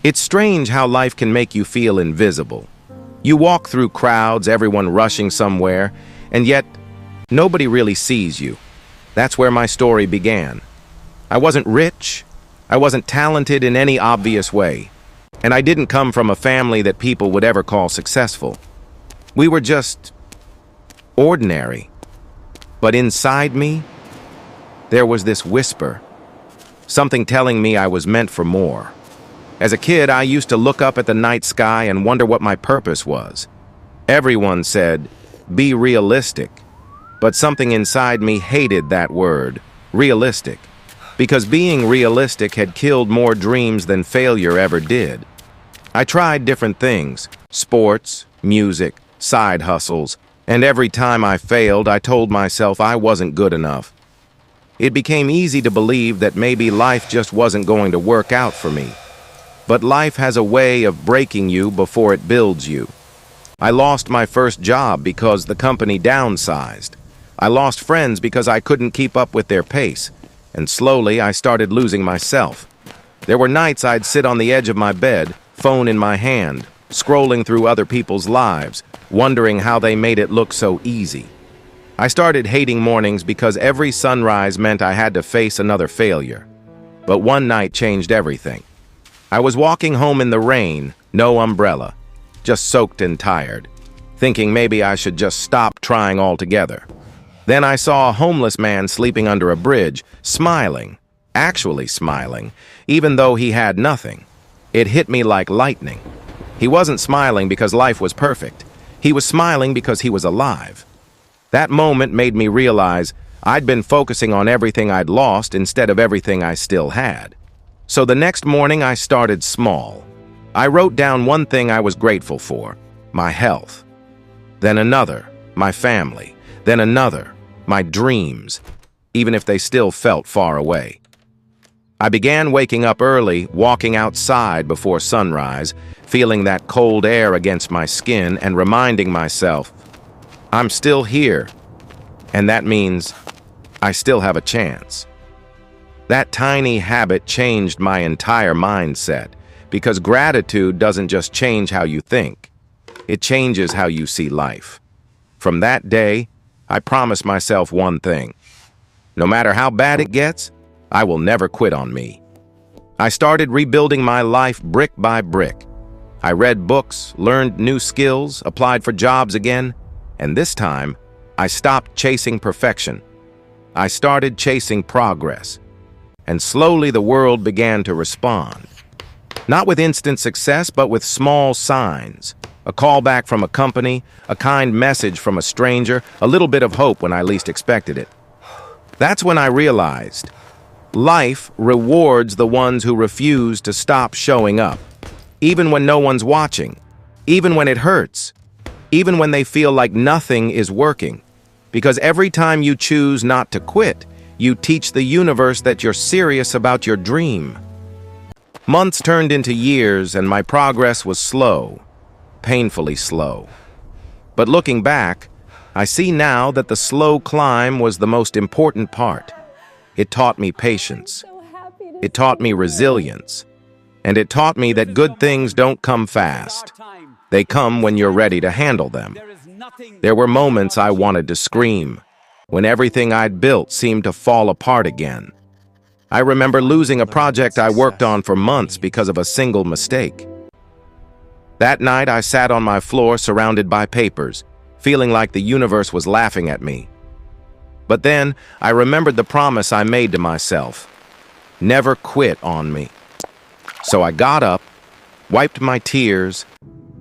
It's strange how life can make you feel invisible. You walk through crowds, everyone rushing somewhere, and yet nobody really sees you. That's where my story began. I wasn't rich, I wasn't talented in any obvious way, and I didn't come from a family that people would ever call successful. We were just ordinary. But inside me, there was this whisper, something telling me I was meant for more. As a kid, I used to look up at the night sky and wonder what my purpose was. Everyone said, "Be realistic." But something inside me hated that word, realistic, because being realistic had killed more dreams than failure ever did. I tried different things, sports, music, side hustles, and every time I failed, I told myself I wasn't good enough. It became easy to believe that maybe life just wasn't going to work out for me. But life has a way of breaking you before it builds you. I lost my first job because the company downsized. I lost friends because I couldn't keep up with their pace. And slowly, I started losing myself. There were nights I'd sit on the edge of my bed, phone in my hand, scrolling through other people's lives, wondering how they made it look so easy. I started hating mornings because every sunrise meant I had to face another failure. But one night changed everything. I was walking home in the rain, no umbrella, just soaked and tired, thinking maybe I should just stop trying altogether. Then I saw a homeless man sleeping under a bridge, smiling, actually smiling, even though he had nothing. It hit me like lightning. He wasn't smiling because life was perfect. He was smiling because he was alive. That moment made me realize I'd been focusing on everything I'd lost instead of everything I still had. So the next morning I started small. I wrote down one thing I was grateful for, my health. Then another, my family. Then another, my dreams, even if they still felt far away. I began waking up early, walking outside before sunrise, feeling that cold air against my skin and reminding myself, I'm still here, and that means I still have a chance. That tiny habit changed my entire mindset, because gratitude doesn't just change how you think, it changes how you see life. From that day, I promised myself one thing. No matter how bad it gets, I will never quit on me. I started rebuilding my life brick by brick. I read books, learned new skills, applied for jobs again, and this time, I stopped chasing perfection. I started chasing progress. And slowly the world began to respond. Not with instant success, but with small signs. A call back from a company, a kind message from a stranger, a little bit of hope when I least expected it. That's when I realized life rewards the ones who refuse to stop showing up, even when no one's watching, even when it hurts, even when they feel like nothing is working. Because every time you choose not to quit, you teach the universe that you're serious about your dream. Months turned into years, and my progress was slow, painfully slow. But looking back, I see now that the slow climb was the most important part. It taught me patience. It taught me resilience. And it taught me that good things don't come fast. They come when you're ready to handle them. There were moments I wanted to scream, when everything I'd built seemed to fall apart again. I remember losing a project I worked on for months because of a single mistake. That night, I sat on my floor surrounded by papers, feeling like the universe was laughing at me. But then, I remembered the promise I made to myself. Never quit on me. So I got up, wiped my tears,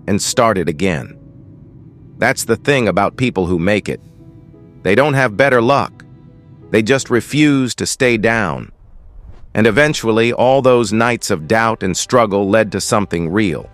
and started again. That's the thing about people who make it. They don't have better luck. They just refuse to stay down. And eventually, all those nights of doubt and struggle led to something real.